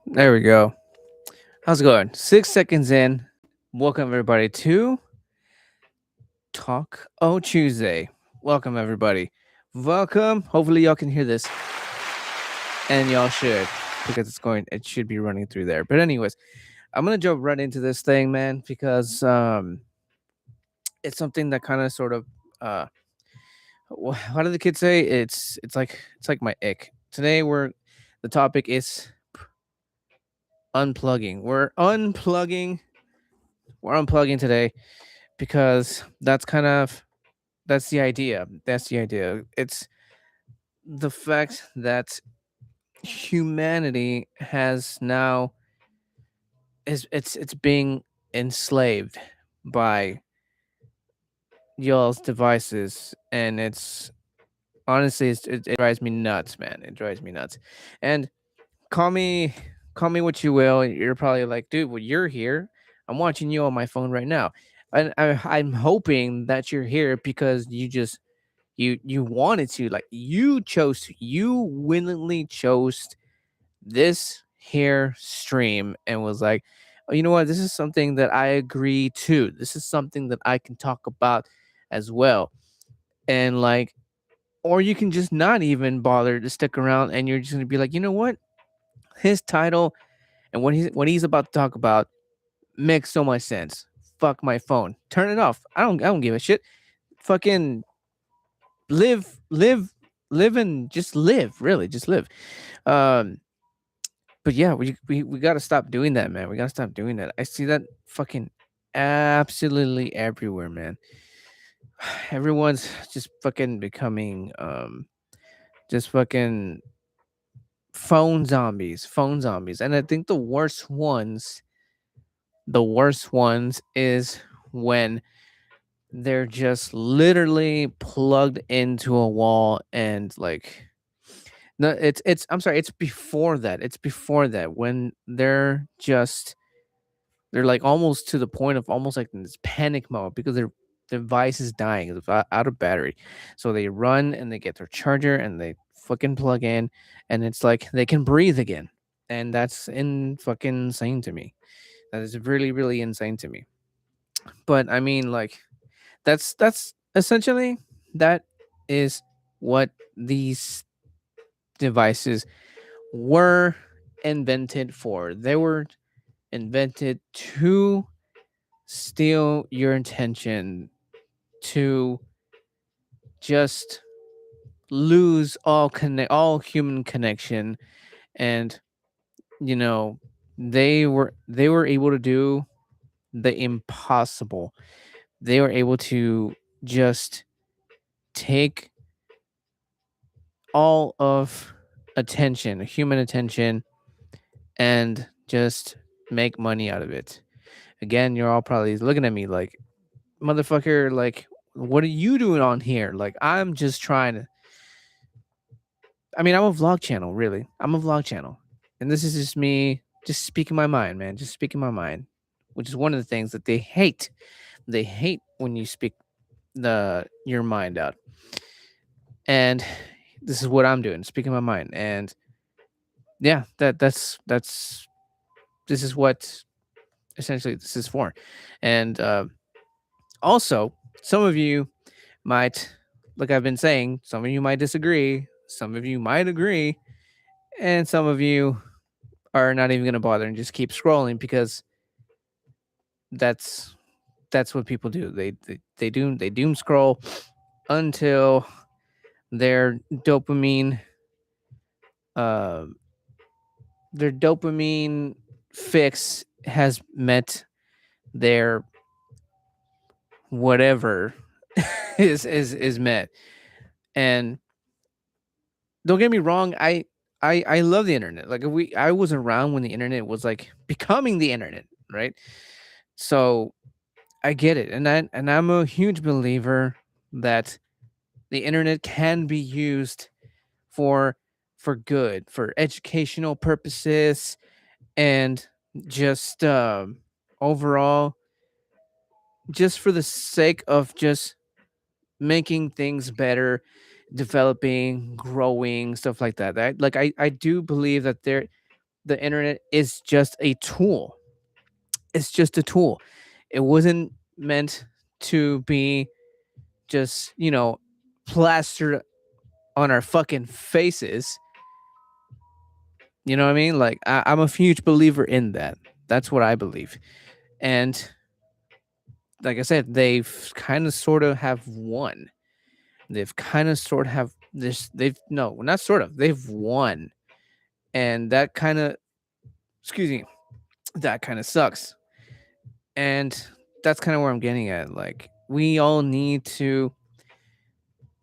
There we go. How's it going? 6 seconds in. Welcome everybody to Talk Oh Tuesday. Welcome everybody. Welcome. Hopefully y'all can hear this, and y'all should, because it should be running through there. But anyways, I'm gonna jump right into this thing, man, because it's something that kind of sort of uh, how do the kids say? It's like my ick. Today the topic is unplugging. We're unplugging today because that's the idea. That's the idea. It's the fact that humanity has now is it's being enslaved by y'all's devices, and it's honestly it drives me nuts, man. It drives me nuts. And call me call me what you will. You're probably like, dude, well, you're here. I'm watching you on my phone right now, and I'm hoping that you're here because you wanted to, like, you willingly chose this here stream and was like, oh, you know what, this is something that I agree to, this is something that I can talk about as well. And like, or you can just not even bother to stick around, and you're just gonna be like, you know what, his title and what he's about to talk about makes so much sense. Fuck my phone, turn it off. I don't give a shit. Fucking live live live and just live, really just live. um but yeah, we got to stop doing that, man. We got to stop doing that. I see that fucking absolutely everywhere, man. Everyone's just fucking becoming just fucking phone zombies. And I think the worst ones is when they're just literally plugged into a wall, and like, no, it's I'm sorry, it's before that. It's before that, when they're like almost to the point of almost like in this panic mode because their device is dying, it's out of battery. So they run and they get their charger and they fucking plug in, and it's like they can breathe again. And that's in fucking insane to me. That is really, really insane to me. But I mean, like, that's essentially, that is what these devices were invented for. They were invented to steal your attention, to just lose all human connection. And you know, they were able to do the impossible. They were able to just take all of human attention, and just make money out of it. Again, you're all probably looking at me like, motherfucker, like, what are you doing on here? Like, I'm just trying to, I mean, I'm a vlog channel, really. I'm a vlog channel. And this is just me just speaking my mind, man. Just speaking my mind, which is one of the things that they hate. They hate when you speak your mind out. And this is what I'm doing, speaking my mind. And yeah, that's this is what essentially this is for. And also, some of you might, like I've been saying, some of you might disagree, some of you might agree, and some of you are not even going to bother and just keep scrolling because that's that's what people do. They doom scroll until their dopamine uh their dopamine fix has met their whatever is met. And don't get me wrong, I love the internet. Like, I was around when the internet was like becoming the internet, right? So I get it, and I'm a huge believer that the internet can be used for good, for educational purposes, and just overall, just for the sake of just making things better, developing, growing, stuff like that. Like, I do believe that the internet is just a tool. It's just a tool. It wasn't meant to be just, plastered on our fucking faces. You know what I mean? Like, I'm a huge believer in that. That's what I believe. And like I said, they've kind of sort of have won. They've kind of sort of have this. They've no, not sort of. They've won, and that kind of, excuse me, that kind of sucks. And that's kind of where I'm getting at. Like, we all need to,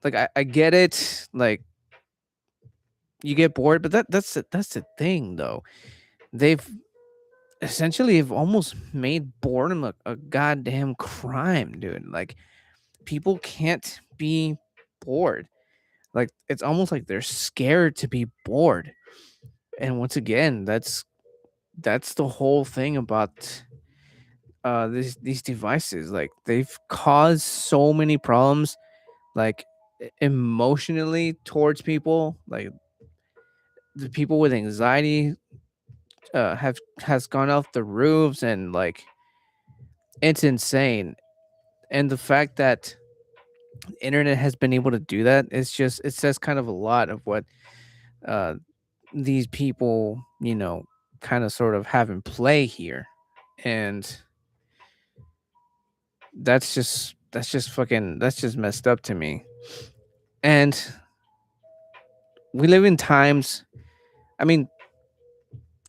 like, I get it. Like, you get bored, but that's the thing, though. They've essentially have almost made boredom a goddamn crime, dude. Like, people can't be bored. Like, it's almost like they're scared to be bored. And once again, that's the whole thing about these devices. Like, they've caused so many problems, like, emotionally towards people. Like, the people with anxiety have has gone off the roofs, and like, it's insane. And the fact that the internet has been able to do that, it says kind of a lot of what uh these people, kind of sort of have in play here. And that's just messed up to me. And we live in times, I mean,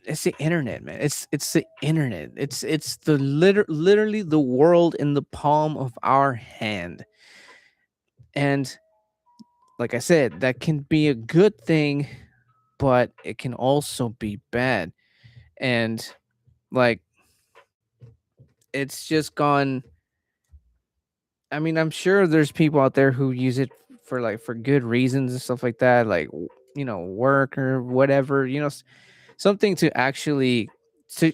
it's the internet, man. It's the internet. It's the literally the world in the palm of our hand. And like I said, that can be a good thing, but it can also be bad. And like, it's just gone. I mean, I'm sure there's people out there who use it for, like, for good reasons and stuff like that, like, work or whatever, something to actually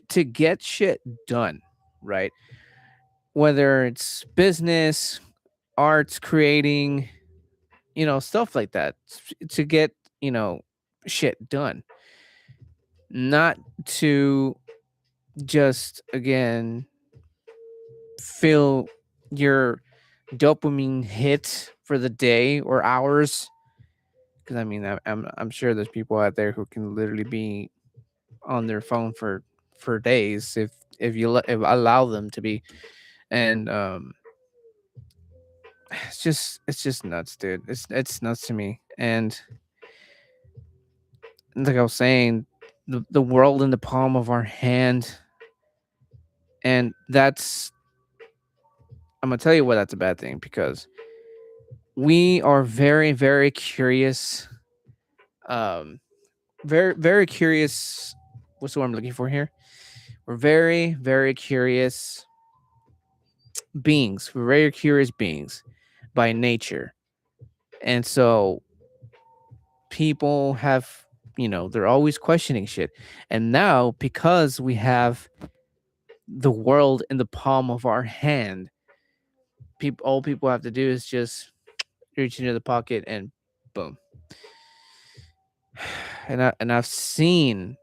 to get shit done, right? Whether it's business, arts, creating, stuff like that, to get, shit done, not to just, again, feel your dopamine hit for the day or hours. Because I mean, I'm sure there's people out there who can literally be on their phone for days, if allow them to be. And it's just nuts, dude. It's nuts to me. And like I was saying, the world in the palm of our hand. And that's, I'm gonna tell you why that's a bad thing, because we are very, very curious. Um, very, very curious. What's the word I'm looking for here? We're very, very curious beings. We're very curious beings by nature. And so people have, they're always questioning shit. And now, because we have the world in the palm of our hand, all people have to do is just reach into the pocket and boom. And I've seen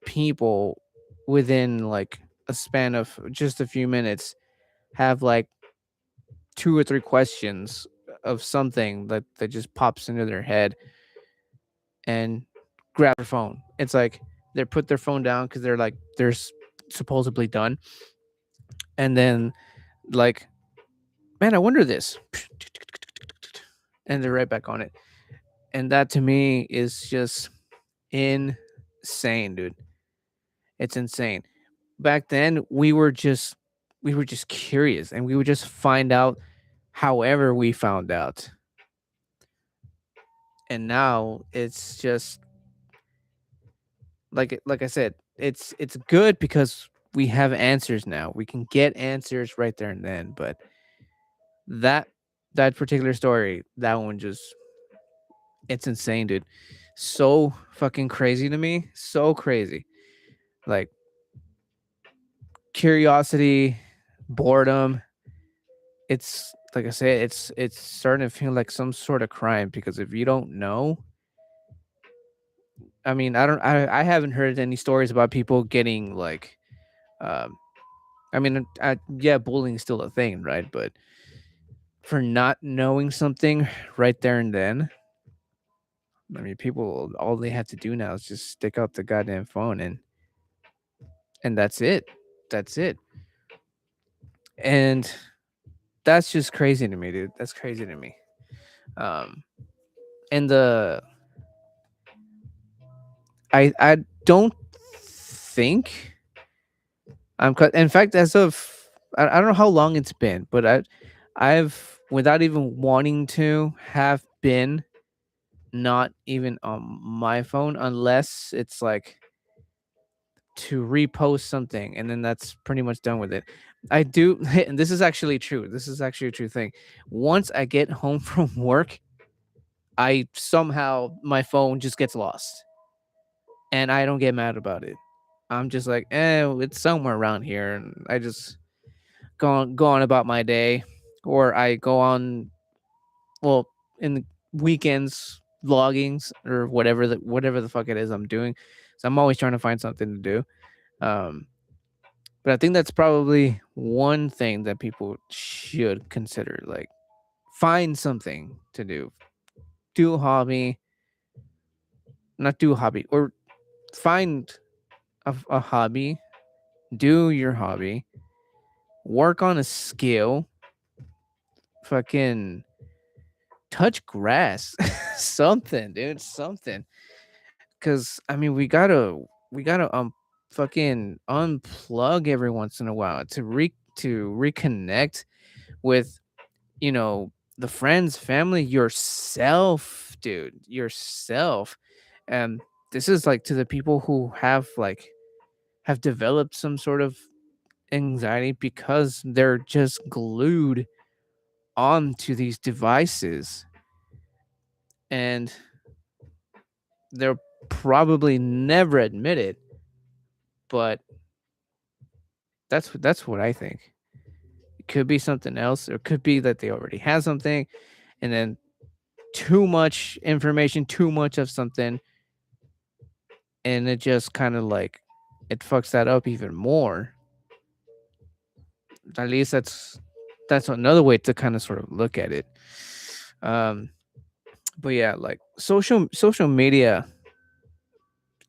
people within like a span of just a few minutes have like two or three questions of something that just pops into their head, and grab their phone. It's like they put their phone down because they're supposedly done, and then, like, man, I wonder this, and they're right back on it. And that to me is just insane, dude. It's insane. Back then, we were just curious, and we would just find out however we found out. And now it's just like I said, it's good because we have answers now. We can get answers right there and then. But that that particular story, that one just, it's insane, dude. So fucking crazy to me. So crazy. Like, curiosity, boredom. It's like I said, it's starting to feel like some sort of crime, because if you don't know, I mean, I haven't heard any stories about people getting like, um, I mean, yeah, bullying is still a thing, right? But for not knowing something right there and then, I mean, people all they have to do now is just stick out the goddamn phone and that's it. That's it. And that's just crazy to me, dude. That's crazy to me. Um, and I don't think in fact, as of I don't know how long it's been, but I've without even wanting to have been not even on my phone unless it's like to repost something and then that's pretty much done with it. I do and this is actually true. This is actually a true thing. Once I get home from work, I somehow my phone just gets lost and I don't get mad about it. I'm just like, it's somewhere around here, and I just go on about my day, or I go on, well, in the weekends vloggings or whatever the fuck it is I'm doing. So I'm always trying to find something to do. Um, but I think that's probably one thing that people should consider. Like, find something to do, do a hobby, not do a hobby, or find a hobby, do your hobby, work on a skill, fucking touch grass, something, dude, something. Because I mean, we gotta fucking unplug every once in a while to reconnect with, you know, the friends, family, yourself, dude, yourself. And this is like to the people who have developed some sort of anxiety because they're just glued onto these devices, and they'll probably never admit it, but that's what I think. It could be something else, or it could be that they already have something, and then too much information, too much of something, and it just kind of like it fucks that up even more. At least that's another way to kind of sort of look at it. Um, but yeah, like social media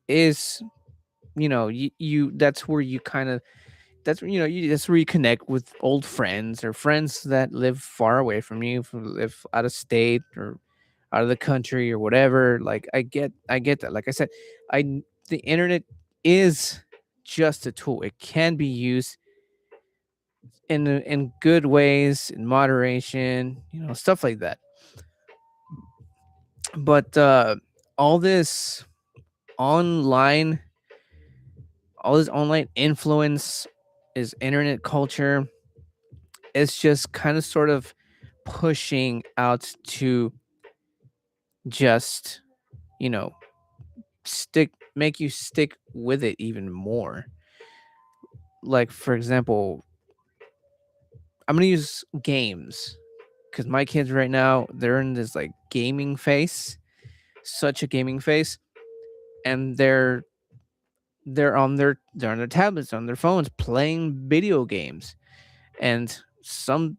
is, you that's where you kind of that's where you connect with old friends or friends that live far away from you, live out of state or out of the country or whatever. Like, I get that. Like I said, the internet is just a tool. It can be used in good ways, in moderation, stuff like that. But all this online all this online influence is internet culture. It's just kind of sort of pushing out to just, you know, make you stick with it even more. Like, for example, I'm going to use games because my kids right now, they're in this like gaming phase, such a gaming phase. And they're on their tablets, on their phones, playing video games, and some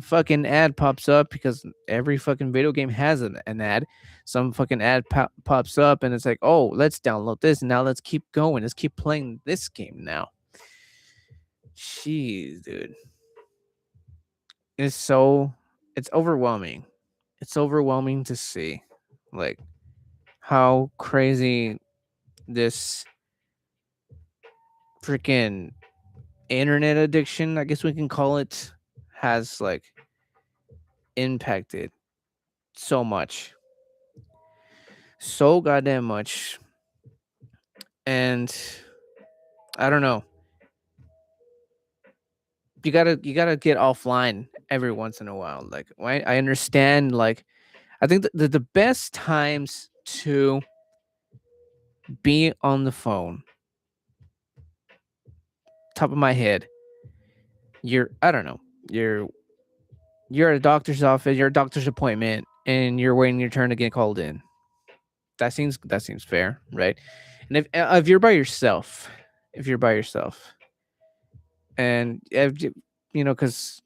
fucking ad pops up because every fucking video game has an ad. Some fucking ad pops up and it's like, oh, let's download this and now let's keep going, let's keep playing this game now. Jeez, dude, it's overwhelming. It's overwhelming to see, like, how crazy this freaking internet addiction, I guess we can call it, has like impacted so much, so goddamn much. And I don't know, you gotta get offline every once in a while. Like, right? I understand, like, I think the best times to be on the phone, top of my head, I don't know, you're you're at a doctor's office, you're at a doctor's appointment, and you're waiting your turn to get called in. that seems fair, right? And if you're by yourself, if you're by yourself, and if because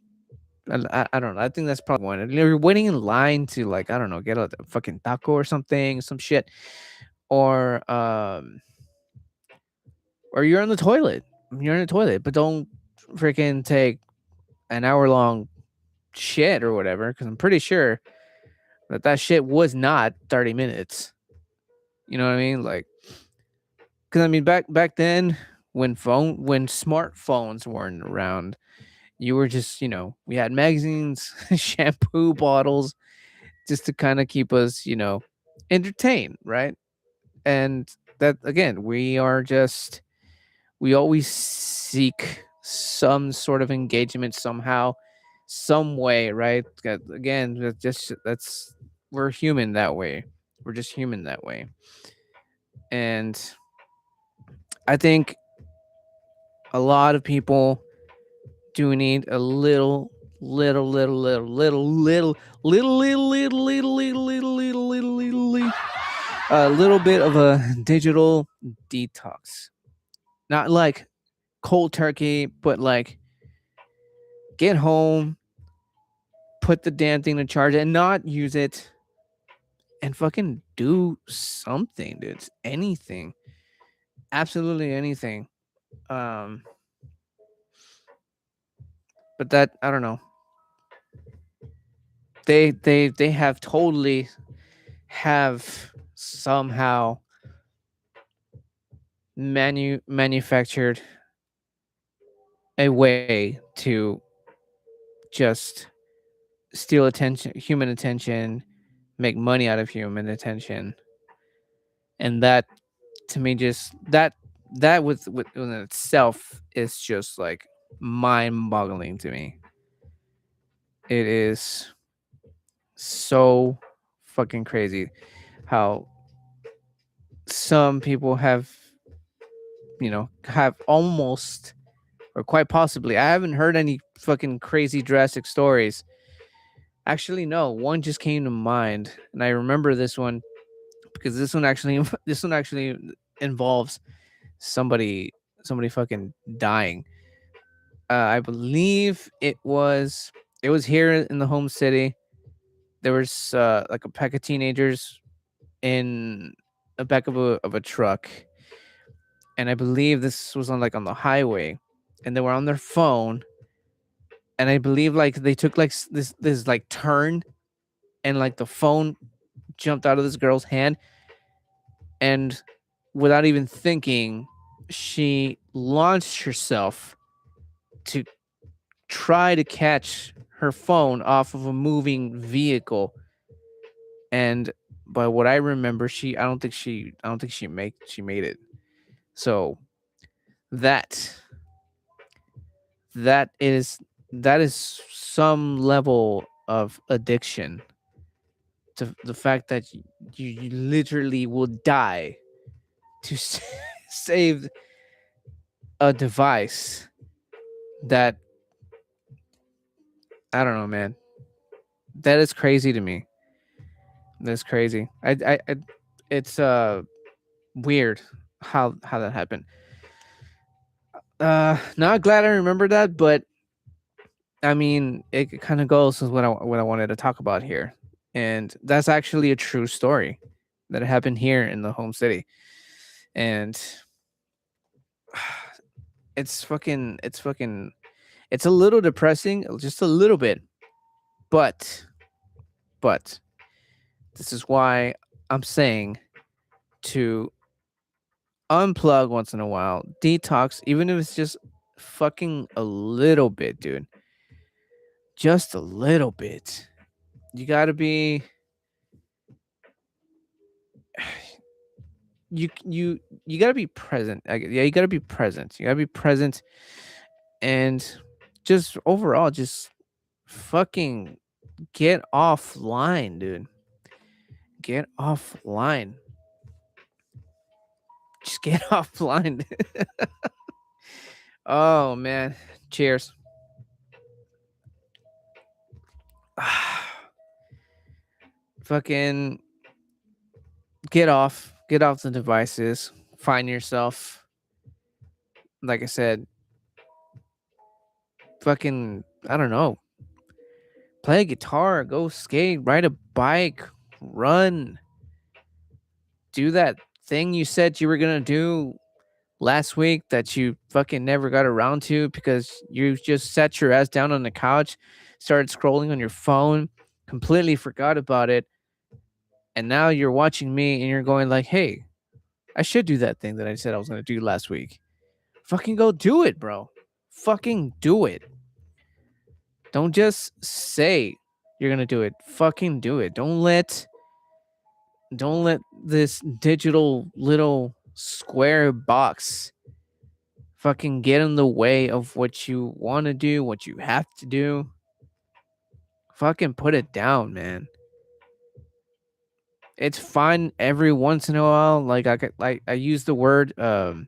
I don't know, I think that's probably one. You're waiting in line to, like, I don't know, get a fucking taco or something, some shit, or you're in the toilet. You're in the toilet, but don't freaking take an hour long shit or whatever, because I'm pretty sure that shit was not 30 minutes. You know what I mean? Like, because I mean, back then, when smartphones weren't around, you were just, we had magazines, shampoo bottles, just to kind of keep us, entertained, right? And that, again, we always seek some sort of engagement somehow, some way, right? Again, that's we're human that way. We're just human that way. And I think a lot of people do need a little bit of a digital detox. Not like cold turkey, but like get home, put the damn thing to charge and not use it, and fucking do something, dude. Anything. Absolutely anything. Um but that, I don't know. They have totally have somehow manufactured a way to just steal attention, human attention, make money out of human attention, and that, to me, just that within itself is just like mind-boggling to me. It is so fucking crazy how some people have almost, or quite possibly, I haven't heard any fucking crazy drastic stories. Actually, no, one just came to mind, and I remember this one because this one actually involves somebody somebody fucking dying. I believe it was here in the home city. There was like a pack of teenagers in the back of a truck, and I believe this was on the highway, and they were on their phone, and I believe like they took like this like turn, and like the phone jumped out of this girl's hand, and without even thinking, she launched herself to try to catch her phone off of a moving vehicle. And by what I remember, I don't think she made it. So that that is that is some level of addiction to the fact that you literally will die to save a device that, I don't know, man. That is crazy to me. That's crazy. It's weird how that happened. Not glad I remember that, but I mean, it kind of goes with what I wanted to talk about here, and that's actually a true story that happened here in the home city, and it's a little depressing, just a little bit, but but this is why I'm saying to unplug once in a while, detox, even if it's just fucking a little bit, dude. Just a little bit. You gotta be you gotta be present. Yeah, you gotta be present. You gotta be present, and just overall, just fucking get offline, dude. Get offline. Just get offline. Oh man. Cheers. Fucking get off the devices, find yourself, like I said, fucking, I don't know, play a guitar, go skate, ride a bike, run, do that thing you said you were gonna do last week that you fucking never got around to because you just sat your ass down on the couch, started scrolling on your phone, completely forgot about it, and now you're watching me and you're going like, "Hey, I should do that thing that I said I was going to do last week." Fucking go do it, bro. Fucking do it. Don't just say you're going to do it. Fucking do it. Don't let this digital little square box fucking get in the way of what you want to do, what you have to do. Fucking put it down, man. It's fine every once in a while. I use the word um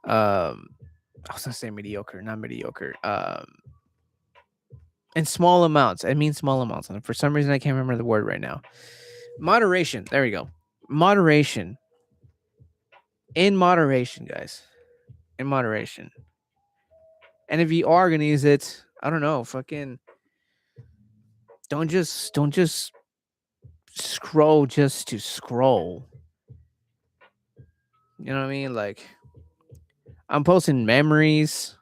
I was gonna say mediocre, not mediocre. In small amounts. I mean small amounts. And for some reason I can't remember the word right now. Moderation. There we go. Moderation. In moderation, guys. In moderation. And if you are gonna use it, I don't know, fucking don't just scroll just to scroll. You know what I mean? Like I'm posting memories,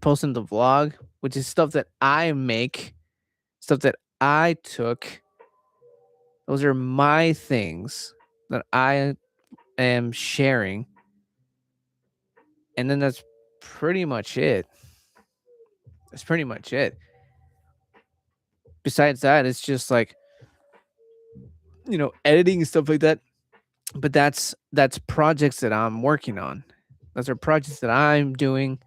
posting the vlog, which is stuff that I make, stuff that I took. Those are my things that I am sharing. And then that's pretty much it. That's pretty much it. Besides that, it's just like, editing and stuff like that. But that's projects that I'm working on. Those are projects that I'm doing,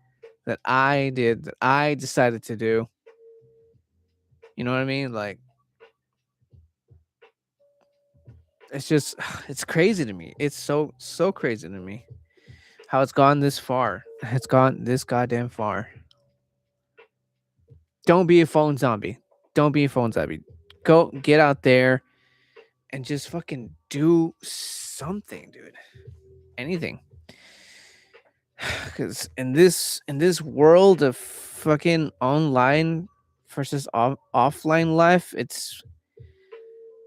that I did, that I decided to do. You know what I mean? Like it's just it's crazy to me. It's so crazy to me how it's gone this far. It's gone this goddamn far. Don't be a phone zombie. Don't be a phone zombie. Go get out there and just fucking do something, dude. Anything. Cuz in this world of fucking online versus offline life,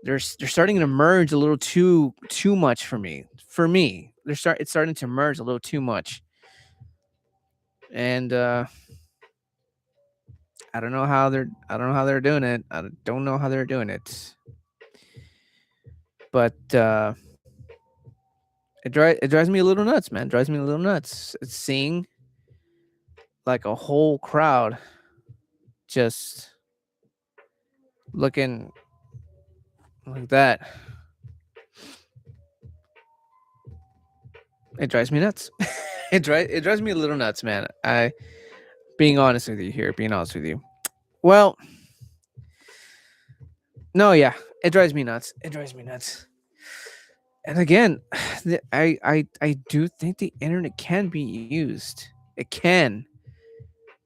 they're starting to merge a little too much for me. For me, it's starting to merge a little too much. And I don't know how they're doing it. I don't know how they're doing it. But it drives me a little nuts, man. It drives me a little nuts. It's seeing like a whole crowd just looking like that. It drives me nuts. It drives me a little nuts, man. I being honest with you here, being honest with you. Well, no, yeah, it drives me nuts. It drives me nuts. And again, I do think the internet can be used. It can,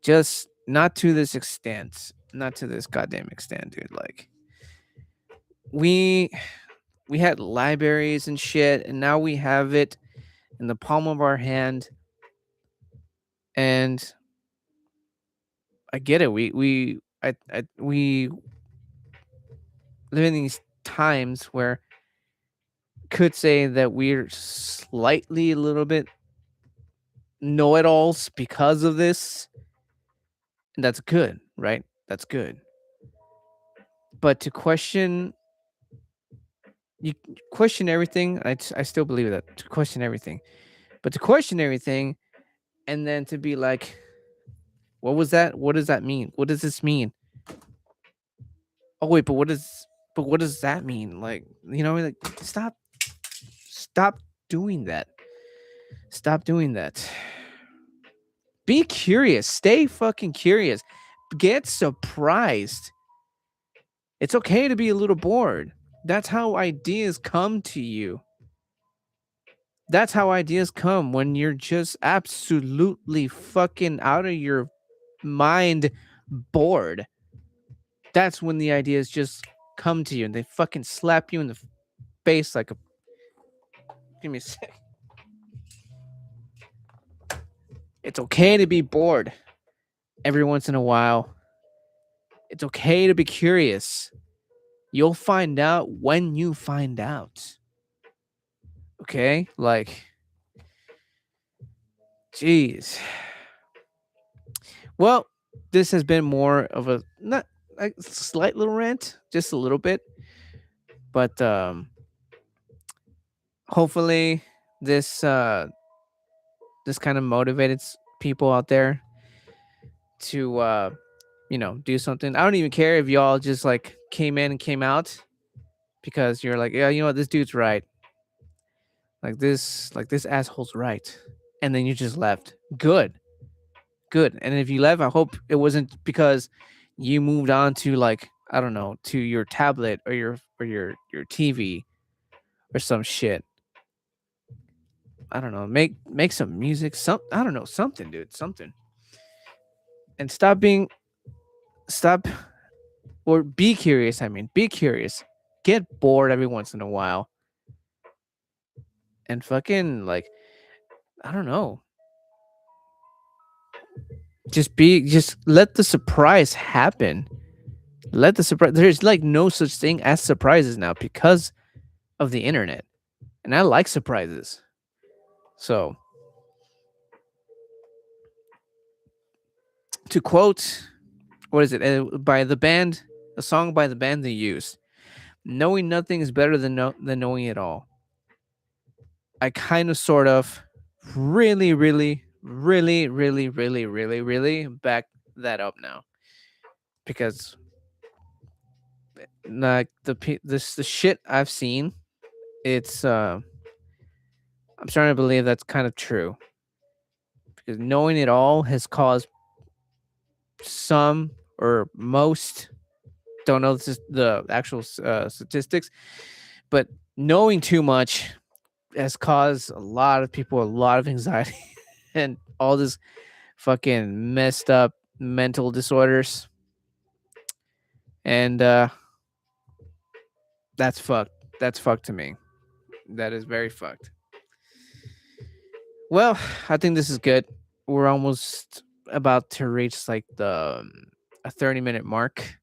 just not to this extent, not to this goddamn extent, dude. Like we we had libraries and shit, and now we have it in the palm of our hand. And I get it. We live in these times where could say that we're slightly a little bit know-it-alls because of this, and that's good, right? That's good. But to you question everything. I still believe that, to question everything, but to question everything and then to be like, what was that? What does that mean? What does this mean? Oh wait, but what does that mean? Like, like, stop doing that. Stop doing that. Be curious. Stay fucking curious. Get surprised. It's okay to be a little bored. That's how ideas come to you. That's how ideas come when you're just absolutely fucking out of your mind, bored. That's when the ideas just come to you and they fucking slap you in the face like a Give me a sec. It's okay to be bored every once in a while. It's okay to be curious. You'll find out when you find out. Okay? Like, jeez. Well, this has been more of a not a slight little rant, just a little bit, but hopefully this this kind of motivated people out there to do something. I don't even care if y'all just like came in and came out because you're like, yeah, you know what, this dude's right. Like this asshole's right. And then you just left. Good. Good. And if you left, I hope it wasn't because you moved on to like, I don't know, to your tablet or your TV or some shit. I don't know. Make some music, some I don't know, something, dude, something. And stop or be curious, I mean. Be curious. Get bored every once in a while and fucking like I don't know. Just let the surprise happen. Let the surprise there's like no such thing as surprises now because of the internet. And I like surprises. So, to quote, what is it? By the band, a song by the band they used. Knowing nothing is better than knowing it all. I kind of sort of really really really really really really really back that up now because like the shit I've seen, it's I'm starting to believe that's kind of true because knowing it all has caused some or most, don't know the actual statistics, but knowing too much has caused a lot of people a lot of anxiety and all this fucking messed up mental disorders. And that's fucked. That's fucked to me. That is very fucked. Well, I think this is good. We're almost about to reach like the a 30-minute mark.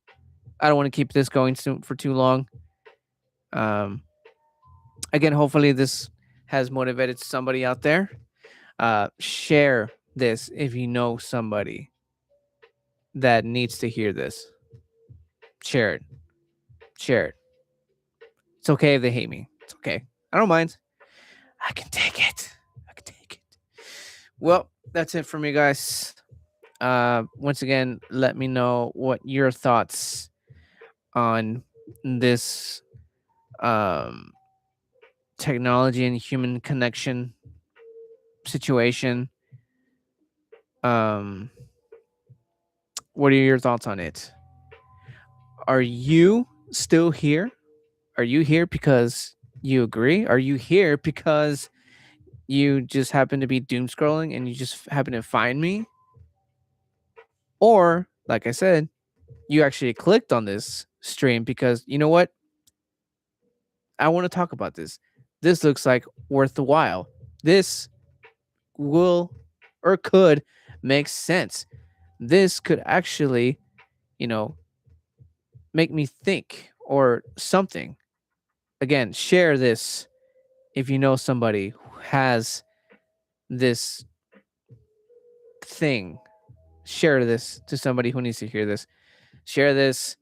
I don't want to keep this going for too long. Um, again, hopefully this has motivated somebody out there. Share this if you know somebody that needs to hear this. Share it. Share it. It's okay if they hate me. It's okay. I don't mind. I can take it. I can take it. Well, that's it for me, guys. Once again, let me know what your thoughts on this um, technology and human connection situation. Um, what are your thoughts on it? Are you still here? Are you here because you agree? Are you here because you just happen to be doom scrolling and you just happen to find me? Or, like I said, you actually clicked on this stream because you know what? I want to talk about this. This looks like worth the while. This will or could make sense. This could actually, you know, make me think or something. Again, share this if you know somebody who has this thing. Share this to somebody who needs to hear this. Share this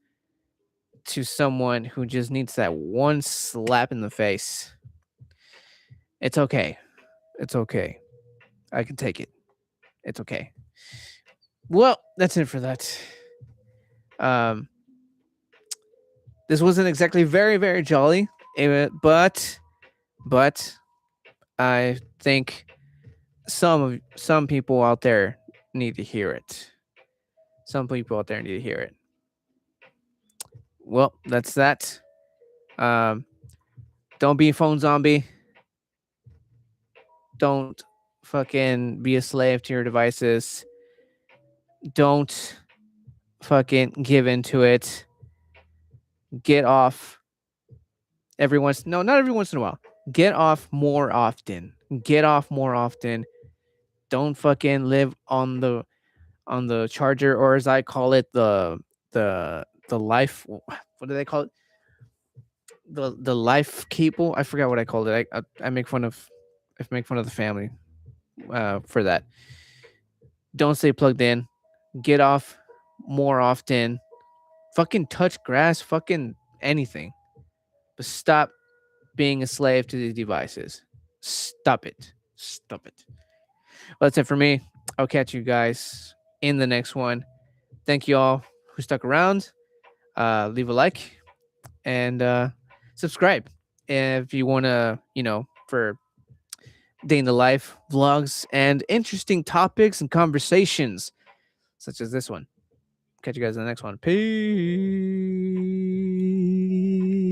to someone who just needs that one slap in the face. It's okay. It's okay. I can take it. It's okay. Well, that's it for that. Um, this wasn't exactly very, very jolly, but I think some people out there need to hear it. Some people out there need to hear it. Well, that's that. Um, don't be a phone zombie. Don't fucking be a slave to your devices. Don't fucking give into it. Get off every once no, not every once in a while. Get off more often. Get off more often. Don't fucking live on the charger, or as I call it, the life. What do they call it? The life cable. I forgot what I called it. I make fun of the family for that. Don't stay plugged in. Get off more often. Fucking touch grass. Fucking anything. But stop being a slave to these devices. Stop it. Stop it. Well, that's it for me. I'll catch you guys in the next one. Thank you all who stuck around. Leave a like and subscribe if you want to, for day in the life vlogs and interesting topics and conversations such as this one. Catch you guys in the next one. Peace.